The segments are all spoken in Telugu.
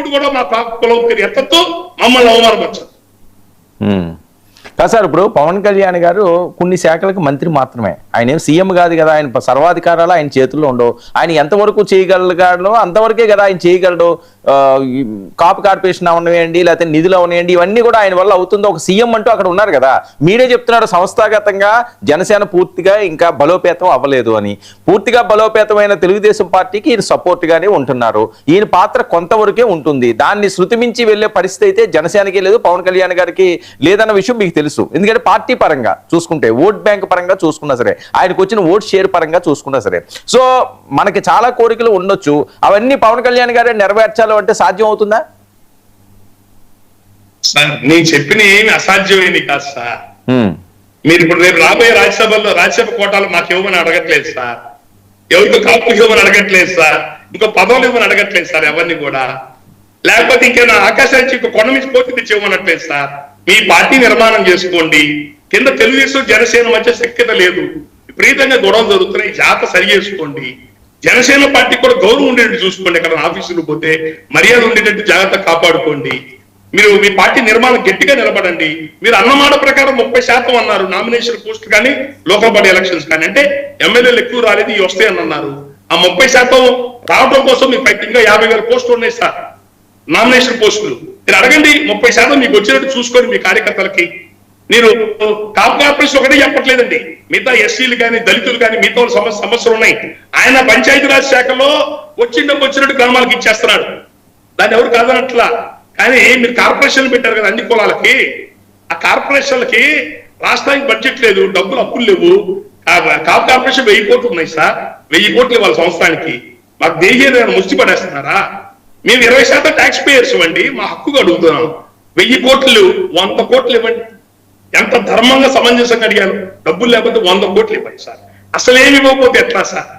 ఎప్పుడు కూడా మా కులం పేరు ఎత్తద్దు, మమ్మల్ని అవమానపరచదు. కాదు సార్, ఇప్పుడు పవన్ కళ్యాణ్ గారు కొన్ని శాఖలకు మంత్రి మాత్రమే, ఆయన ఏం సీఎం కాదు కదా, ఆయన సర్వాధికారాలు ఆయన చేతుల్లో ఉండవు. ఆయన ఎంతవరకు చేయగలగాడో అంతవరకే కదా ఆయన చేయగలడు. కాపు కార్పొరేషన్ అవనివ్వండి, లేకపోతే నిధులు అవనివ్వండి, ఇవన్నీ కూడా ఆయన వల్ల అవుతుందో. ఒక సీఎం అంటూ అక్కడ ఉన్నారు కదా. మీరే చెప్తున్నారు సంస్థాగతంగా జనసేన పూర్తిగా ఇంకా బలోపేతం అవ్వలేదు అని. పూర్తిగా బలోపేతమైన తెలుగుదేశం పార్టీకి ఈయన సపోర్ట్ గానే ఉంటున్నారు. ఈయన పాత్ర కొంతవరకే ఉంటుంది. దాన్ని శృతిమించి వెళ్లే పరిస్థితి అయితే జనసేనకి లేదు, పవన్ కళ్యాణ్ గారికి లేదన్న విషయం మీకు తెలుసు. ఎందుకంటే పార్టీ పరంగా చూసుకుంటే, ఓట్ బ్యాంక్ పరంగా చూసుకున్నా సరే, ఆయనకు వచ్చిన ఓట్ షేర్ పరంగా చూసుకున్నా సరే, సో మనకి చాలా కోరికలు ఉండొచ్చు. అవన్నీ పవన్ కళ్యాణ్ గారే నెరవేర్చాలి అంటే సాధ్యం అవుతుందా? సార్ నేను చెప్పిన ఏమి అసాధ్యమైనవి కాదు సార్. మీరు ఇప్పుడు రేపు రాబోయే రాజ్యసభ కోటాలు మాకు ఇవ్వమని అడగట్లేదు సార్, ఎవరికో కాపు ఇవ్వమని అడగట్లేదు సార్, ఇంకో పదవులు ఇవ్వమని అడగట్లేదు సార్ ఎవరిని కూడా. లేకపోతే ఇంకేనా ఆకాశానికి ఇంకో కొండ నుంచి పోటీ తెచ్చి ఇవ్వమనట్లేదు సార్. మీ పార్టీ నిర్మాణం చేసుకోండి. కింద తెలుగుదేశం జనసేన మధ్య శక్యత లేదు, విపరీతంగా గొడవలు జరుగుతున్నాయి, జాగ్రత్త సరి చేసుకోండి. జనసేన పార్టీకి కూడా గౌరవం ఉండేటట్టు చూసుకోండి. ఎక్కడ ఆఫీసులు పోతే మర్యాద ఉండేటట్టు జాగ్రత్త కాపాడుకోండి. మీరు మీ పార్టీ నిర్మాణం గట్టిగా నిలబడండి. మీరు అన్నమాట ప్రకారం 30% అన్నారు నామినేషన్ పోస్టులు కానీ లోకల్ బాడీ ఎలక్షన్స్ కానీ, అంటే ఎమ్మెల్యేలు ఎక్కువ రాలేదు, ఇవి వస్తాయని అన్నారు. ఆ 30% రావడం కోసం మీ ఇంకా 50,000 పోస్టులు ఉన్నాయి సార్ నామినేషన్ పోస్టులు. మీరు అడగండి, 30% మీకు వచ్చేటట్టు చూసుకొని మీ కార్యకర్తలకి. మీరు కాపు కార్పొరేషన్ ఒకటే చెప్పట్లేదండి, మిగతా ఎస్సీలు కానీ దళితులు కానీ మిగతా సమస్యలు ఉన్నాయి. ఆయన పంచాయతీరాజ్ శాఖలో వచ్చినట్టు గ్రామాలకు ఇచ్చేస్తున్నాడు, దాన్ని ఎవరు కాదనట్లా. కానీ మీరు కార్పొరేషన్లు పెట్టారు కదా అన్ని కులాలకి, ఆ కార్పొరేషన్లకి రాష్ట్రానికి బడ్జెట్ లేదు, డబ్బులు అప్పులు లేవు. కాపు కార్పొరేషన్ 1000 కోట్లు ఉన్నాయి సార్, 1000 కోట్లు ఇవ్వాలి సంవత్సరానికి. మాకు దేశీయ ముష్టి పడేస్తున్నారా? మేము 20% ట్యాక్స్ పేయర్స్ ఇవ్వండి, మా హక్కుగా అడుగుతున్నాం. 1000 కోట్లు 100 కోట్లు ఇవ్వండి. ఎంత ధర్మంగా సమంజసంగా అడిగాను. డబ్బులు లేకపోతే 100 కోట్లు ఇవ్వండి సార్. అసలు ఏమి ఇవ్వకపోతే ఎట్లా సార్?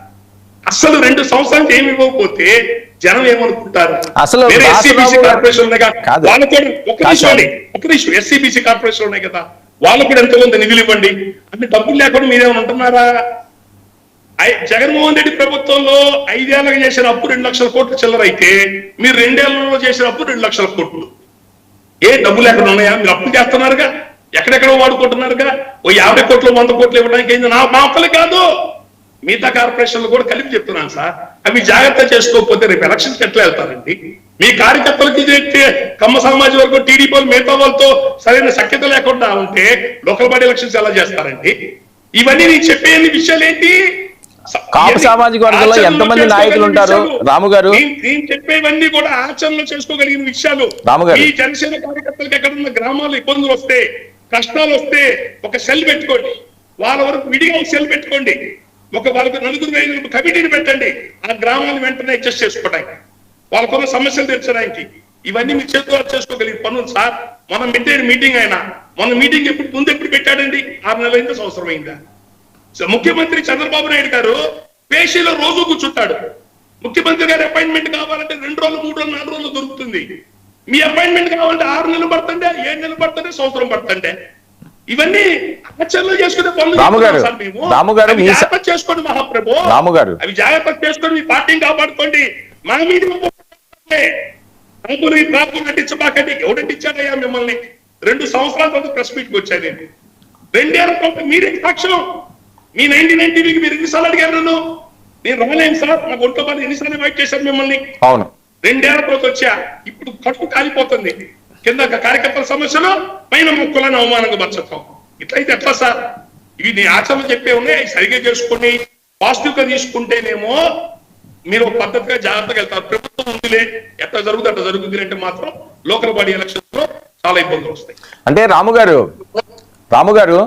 అసలు 2 సంవత్సరాలు ఏమి ఇవ్వకపోతే జనం ఏమనుకుంటారు? అసలు ఎస్సీబీసీ కార్పొరేషన్ ఉన్నాయి కదా, వాళ్ళు కూడా ఒక నిమిషం ఎస్సీబీసీ కార్పొరేషన్ ఉన్నాయి కదా, వాళ్ళు కూడా ఎంతో కొంత నిధులు ఇవ్వండి. అంటే డబ్బులు లేకుండా మీరేమైనా ఉంటున్నారా? జగన్మోహన్ రెడ్డి ప్రభుత్వంలో 5 ఏళ్ళకి చేసిన అప్పు 2 లక్షల కోట్లు చిల్లరైతే, మీరు 2 ఏళ్లలో చేసిన అప్పు 2 లక్షల కోట్లు. ఏ డబ్బులు ఎక్కడ ఉన్నాయా? మీరు అప్పు చేస్తున్నారుగా, ఎక్కడెక్కడో వాడుకుంటున్నారుగా. ఓ 50 కోట్లు 100 కోట్లు ఇవ్వడానికి అయింది. మా అప్పులు కాదు, మిగతా కార్పొరేషన్లు కూడా కలిపి చెప్తున్నాను సార్. అవి జాగ్రత్త చేసుకోకపోతే రేపు ఎలక్షన్కి ఎట్లా వెళ్తారండి? మీ కార్యకర్తలకి కమ్మ సమాజ వర్గం టీడీపీ మిగతా వాళ్ళతో సరైన సఖ్యత లేకుండా ఉంటే లోకల్ బాడీ ఎలక్షన్స్ ఎలా చేస్తారండి? ఇవన్నీ నేను చెప్పే విషయాలు ఏంటి? కాపు సామాజిక వర్గంలో ఎంతమంది నాయకులు ఉంటారు రాము గారు? నేను చెప్పేవన్నీ కూడా ఆచరణలో చేసుకోగలిగిన విషయాలు. ఈ జనసేన కార్యకర్తలకు ఎక్కడున్న గ్రామాల్లో ఇబ్బందులు వస్తే, కష్టాలు వస్తే ఒక సెల్ పెట్టుకోండి, వాళ్ళ వరకు విడిగా సెల్ పెట్టుకోండి, వాళ్ళకు 4-5 కమిటీని పెట్టండి. ఆ గ్రామాలను వెంటనే అడ్జస్ట్ చేసుకోవడానికి, వాళ్ళకున్న సమస్యలు తీర్చడానికి. ఇవన్నీ మీ చేతుల్లో చేసుకోగలిగిన పనులు సార్. మనం పెట్టే మీటింగ్ అయినా, మన మీటింగ్ ముందు ఎప్పుడు పెట్టాడండి? 6 నెలలైందా, సంవత్సరం అయిందా? ముఖ్యమంత్రి చంద్రబాబు నాయుడు గారు పేషీలో రోజు కూర్చుంటాడు. ముఖ్యమంత్రి గారి అపాయింట్మెంట్ కావాలంటే 2 రోజులు 3 రోజులు 4 రోజులు దొరుకుతుంది. మీ అపాయింట్మెంట్ కావాలంటే 6 నెలలు పడుతుండే, 7 నెలలు పడుతుండే, సంవత్సరం పడుతుండే. ఇవన్నీ ఆచరణలో చేసుకునే పనులు జాగ్రత్త చేసుకోండి మహాప్రభు. అవి జాగ్రత్త చేసుకొని మీ పార్టీని కాపాడుకోండి. మా మీద నటించబాకండి. ఎవడంటిచ్చాడయ్యా మిమ్మల్ని? 2 సంవత్సరాల తర్వాత ప్రెస్ మీట్కి వచ్చాను నేను. 2 ఏళ్ల తర్వాత మీరే సాక్ష్యం. మీ 99 టీవీకి మీరు ఎన్నిసార్లు అడిగారు నన్ను? నేను రాలేను సార్, నాకు ఒంట్లో పని ఎన్నిసార్లు ఇన్వైట్ చేశారు మిమ్మల్ని? అవును, 2 ఏళ్ల తర్వాత వచ్చా. ఇప్పుడు కట్టు కాలిపోతుంది. కింద కార్యకర్తల సమస్యలు, పైన మొక్కలను అవమానంగా మర్చతాం. ఇట్లయితే ఎట్లా సార్? ఇవి నీ ఆచరణ చెప్పే ఉన్నాయి, సరిగ్గా చేసుకుని పాజిటివ్ గా తీసుకుంటేనేమో మీరు ఒక పద్ధతిగా జాగ్రత్తగా వెళ్తారు. ప్రభుత్వం ఉందిలే, ఎట్లా జరుగుతుంది అట్లా జరుగుతుంది అంటే మాత్రం లోకల్ బాడీ ఎలక్షన్స్ లో చాలా ఇబ్బందులు వస్తాయి. అంటే రాము గారు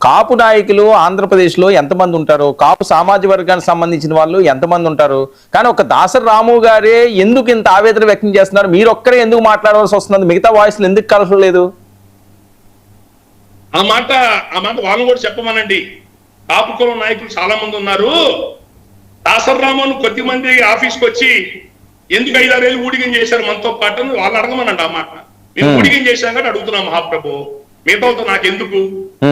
కాపు నాయకులు ఆంధ్రప్రదేశ్ లో ఎంతమంది ఉంటారు? కాపు సామాజిక వర్గానికి సంబంధించిన వాళ్ళు ఎంతమంది ఉంటారు? కానీ ఒక దాసరి రాము గారే ఎందుకు ఇంత ఆవేదన వ్యక్తం చేస్తున్నారు? మీరు ఒక్కరే ఎందుకు మాట్లాడవలసి వస్తున్నది? మిగతా వాయిస్లు ఎందుకు కలపలేదు? ఆ మాట వాళ్ళని కూడా చెప్పమనండి. కాపు కులం నాయకులు చాలా మంది ఉన్నారు. దాసరి రామును కొద్ది మంది ఆఫీస్కి వచ్చి ఎందుకు 5-6 ఏళ్ళు ఊడిగం చేశారు మనతో పాటు వాళ్ళు అడగమనండి. ఆ మాట మేము ఊడిగం చేశాం కానీ అడుగుతున్నాం మహాప్రభు. మిగతాతో నాకెందుకు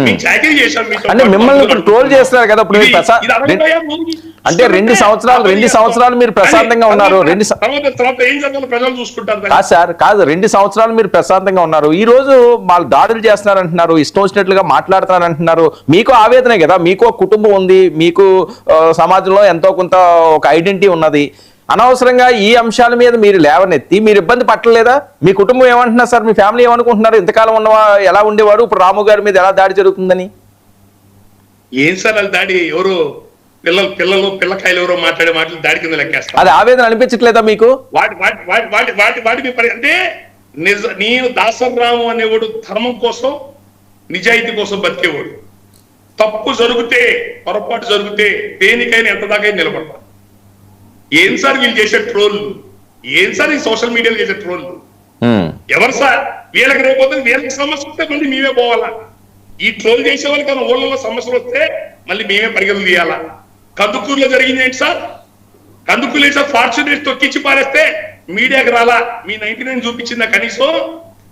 మేము చాకరీ చేశాం మీతో అంటే మిమ్మల్ని ఇప్పుడు ట్రోల్ చేస్తున్నారు కదా ఇప్పుడు అంటే 2 సంవత్సరాలు మీరు ప్రశాంతంగా ఉన్నారు తర్వాత ఏం జరగాలో ప్రజలు చూసుకుంటారు కాదు సార్ కాదు 2 సంవత్సరాలు మీరు ప్రశాంతంగా ఉన్నారు ఈ రోజు వాళ్ళు దాడులు చేస్తున్నారు అంటున్నారు ఇష్టం వచ్చినట్లుగా మాట్లాడుతున్నారు అంటున్నారు మీకు ఆవేదనే కదా మీకు ఒక కుటుంబం ఉంది మీకు సమాజంలో ఎంతో కొంత ఒక ఐడెంటిటీ ఉన్నది అనవసరంగా ఈ అంశాల మీద మీరు లేవనెత్తి మీరు ఇబ్బంది పట్టలేదా మీ కుటుంబం ఏమంటున్నారు సార్ మీ ఫ్యామిలీ ఏమనుకుంటున్నారు ఇంతకాలం ఉన్నవా ఎలా ఉండేవారు ఇప్పుడు రాము గారి మీద ఎలా దాడి జరుగుతుందని ఏం సార్ అది దాడి ఎవరు పిల్లకాయలు ఎవరో మాట్లాడే మాటలు దాడి కింద లెక్కేస్తారు అది ఆవేదన అనిపించట్లేదా మీకు వాటి అంటే నేను దాసరాము అనేవాడు ధర్మం కోసం నిజాయితీ కోసం బతికేవాడు తప్పు జరిగితే పొరపాటు జరిగితే దేనికైనా ఎంత దాకా నిలబడతారు ఏం సార్ వీళ్ళు చేసే ట్రోల్ ఏం సార్ ఈ సోషల్ మీడియాలో చేసే ట్రోల్ ఎవరు సార్ వీళ్ళకి రేపోతే వీళ్ళకి సమస్య వస్తే మళ్ళీ మేమే పోవాలా ఈ ట్రోల్ చేసే వాళ్ళకి ఊళ్ళలో సమస్యలు వస్తే మళ్ళీ మేమే పరిగెలు తీయాలా కందుకూరులో జరిగింది ఏంటి సార్ కందుకూరు సార్ ఫార్చునేట్ తొక్కిచ్చి పారేస్తే మీడియాకి రాలా మీ 99 చూపించిందా కనీసం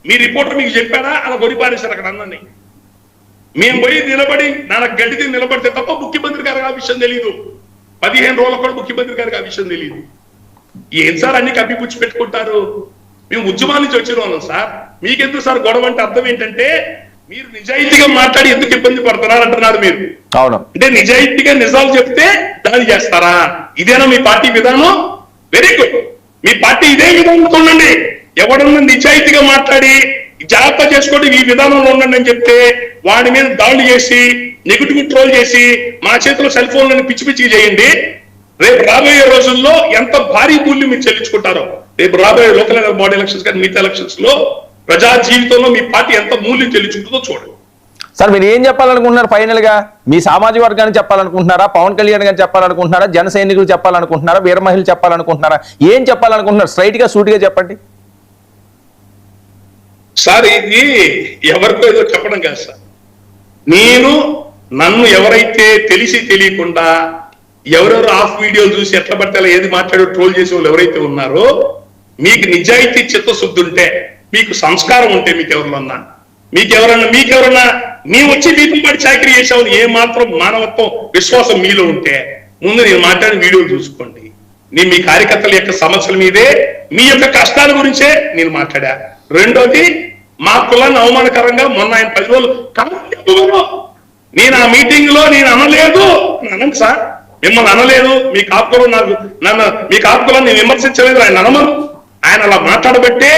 మీ రిపోర్టర్ మీకు చెప్పారా అలా కొడి పారేశారు అక్కడ అందరినీ మేము పోయి నిలబడి నాకు గడ్డిది నిలబడితే తప్ప ముఖ్యమంత్రి గారికి ఆ విషయం తెలియదు 15 రోజులకు కూడా ముఖ్యమంత్రి గారికి ఆ విషయం తెలియదు ఏం సార్ అన్ని కప్పిపుచ్చి పెట్టుకుంటారు మేము ఉద్యమాల నుంచి వచ్చిన వాళ్ళం సార్ మీకెందుకు సార్ గొడవ అంటే అర్థం ఏంటంటే మీరు నిజాయితీగా మాట్లాడి ఎందుకు ఇబ్బంది పడుతున్నారు అంటున్నారు మీరు అవును అంటే నిజాయితీగా నిజాలు చెప్తే దాడి చేస్తారా ఇదేనా మీ పార్టీ విధానం వెరీ గుడ్ మీ పార్టీ ఇదే విధానంతో ఉండండి ఎవడన్నా నిజాయితీగా మాట్లాడి జాగ్రత్త చేసుకోండి ఈ విధానంలో ఉండండి అని చెప్తే వాడి మీద దాడులు చేసి నెగిటివ్ ట్రోల్ చేసి మా చేతిలో సెల్ ఫోన్లను పిచ్చి పిచ్చికి చేయండి రేపు రాబోయే రోజుల్లో ఎంత భారీ మూల్యం మీరు చెల్లించుకుంటారో రేపు రాబోయే లోకల్ బాడీ ఎలక్షన్స్ కానీ మిగతా ఎలక్షన్స్ లో ప్రజా జీవితంలో మీ పార్టీ ఎంత మూల్యం చెల్లించుకుంటుందో చూడండి సార్ మీరు ఏం చెప్పాలనుకుంటున్నారు ఫైనల్ గా మీ సామాజిక వర్గాన్ని చెప్పాలనుకుంటున్నారా పవన్ కళ్యాణ్ గారిని చెప్పాలనుకుంటున్నారా జన సైనికులు చెప్పాలనుకుంటున్నారా వీర మహిళలు చెప్పాలనుకుంటున్నారా ఏం చెప్పాలనుకుంటున్నారు స్ట్రైట్ గా సూటిగా చెప్పండి సార్ ఇది ఎవరికో ఏదో చెప్పడం కాదు సార్ నన్ను ఎవరైతే తెలిసి తెలియకుండా ఎవరెవరు ఆఫ్ వీడియోలు చూసి ఎట్లా పడితే అలా ఏది మాట్లాడో ట్రోల్ చేసే వాళ్ళు ఎవరైతే ఉన్నారో మీకు నిజాయితీ చిత్తశుద్ధి ఉంటే మీకు సంస్కారం ఉంటే మీకెవరన్నా నీ వచ్చి దీపం పడి చాకరీ చేసావు ఏ మాత్రం మానవత్వం విశ్వాసం మీలో ఉంటే ముందు నేను మాట్లాడిన వీడియోలు చూసుకోండి నేను మీ కార్యకర్తల యొక్క సమస్యల మీదే మీ యొక్క కష్టాల గురించే నేను మాట్లాడా రెండోది మా కులాన్ని అవమానకరంగా మొన్న ఆయన 10 రోజులు నేను ఆ మీటింగ్ లో నేను అనలేదు అనండి సార్ మిమ్మల్ని అనలేదు మీ కాపుకులం మీ కాపుకులాన్ని నేను విమర్శించలేదు ఆయన అనమను ఆయన అలా మాట్లాడబట్టే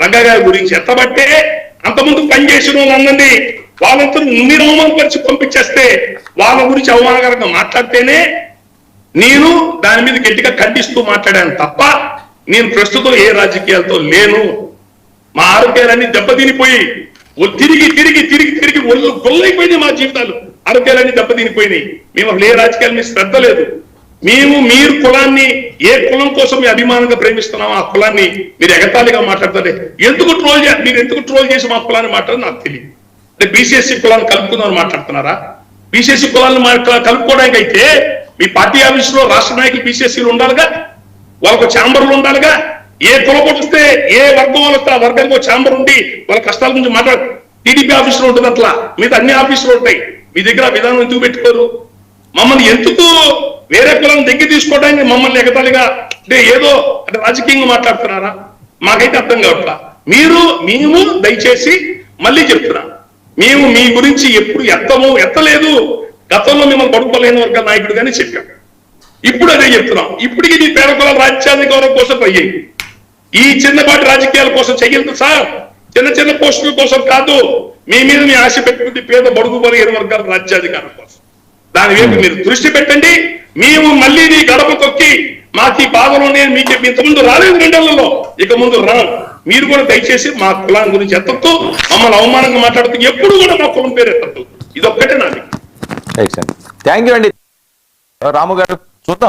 రంగా గారి గురించి ఎత్తబట్టే అంతకుముందు పనిచేసిన వాళ్ళందరినీ వాళ్ళంతా మీరు అవమానపరిచి పంపించేస్తే వాళ్ళ గురించి అవమానకరంగా మాట్లాడితేనే నేను దాని మీద గట్టిగా ఖండిస్తూ మాట్లాడాను తప్ప నేను ప్రస్తుతం ఏ రాజకీయాలతో లేను మా ఆరోగ్యాలన్నీ దెబ్బతినిపోయి తిరిగి ఒళ్ళు గొల్లైపోయినాయి మా జీవితాలు ఆరోగ్యాలన్నీ దెబ్బతినిపోయినాయి మేము అసలు ఏ రాజకీయాల మీద శ్రద్ధ లేదు మీరు కులాన్ని ఏ కులం కోసం మీ అభిమానంగా ప్రేమిస్తున్నామో ఆ కులాన్ని మీరు ఎగతాళిగా మాట్లాడతారే మీరు ఎందుకు ట్రోల్ చేసి మా కులాన్ని మాట్లాడదు నాకు తెలియదు అంటే బీసీఎస్సీ కులాన్ని కలుపుకుందామని మాట్లాడుతున్నారా బీసీఎస్సీ కులాన్ని కలుపుకోవడానికి అయితే మీ పార్టీ ఆఫీసులో రాష్ట్ర నాయకులు బీసీఎస్సీలు ఉండాలిగా వాళ్ళకు ఛాంబర్లు ఉండాలిగా ఏ కులపోటు వస్తే ఏ వర్గం వాళ్ళు వస్తే ఆ వర్గానికి ఒక ఛాంబర్ ఉండి వాళ్ళ కష్టాల గురించి మాట్లాడు టీడీపీ ఆఫీసులో ఉంటుంది అట్లా మీద అన్ని ఆఫీసులు ఉంటాయి మీ దగ్గర విధానం ఎందుకు పెట్టుకోరు మమ్మల్ని ఎందుకు వేరే కులం దగ్గర తీసుకోవడానికి మమ్మల్ని ఎగతాళిగా అంటే ఏదో అంటే రాజకీయంగా మాట్లాడుతున్నారా మాకైతే అర్థం కావట్లా మేము దయచేసి మళ్ళీ చెప్తున్నా మేము మీ గురించి ఎప్పుడు ఎత్తలేదు గతంలో మిమ్మల్ని పడుకోలేని వర్గాల నాయకుడు కానీ చెప్పాం ఇప్పుడు అదే చెప్తున్నాం ఇప్పటికీ నీ పేద కులాల రాజ్యాధికారం కోసం ట్రై చేయండి ఈ చిన్నపాటి రాజకీయాల కోసం చెయ్యదు సార్ చిన్న పోస్టుల కోసం కాదు మీ మీద మీ ఆశ పెట్టుకుంది పేద బడుగు బలహీన వర్గాల రాజ్యాధికారం కోసం దాని వైపు మీరు దృష్టి పెట్టండి మేము మళ్ళీ నీ గడప తొక్కి మాకు ఈ బాధలు నేను మీకు ఇంతకుముందు రాలేదు 2 నెలల్లో ఇక ముందు రాను మీరు కూడా దయచేసి మా కులాన్ని గురించి ఎత్తద్దు మమ్మల్ని అవమానంగా మాట్లాడుతూ ఎప్పుడు కూడా మా కులం పేరు ఎత్తద్దు ఇదొక్కటే నాది థ్యాంక్ యూ అండి రాము గారు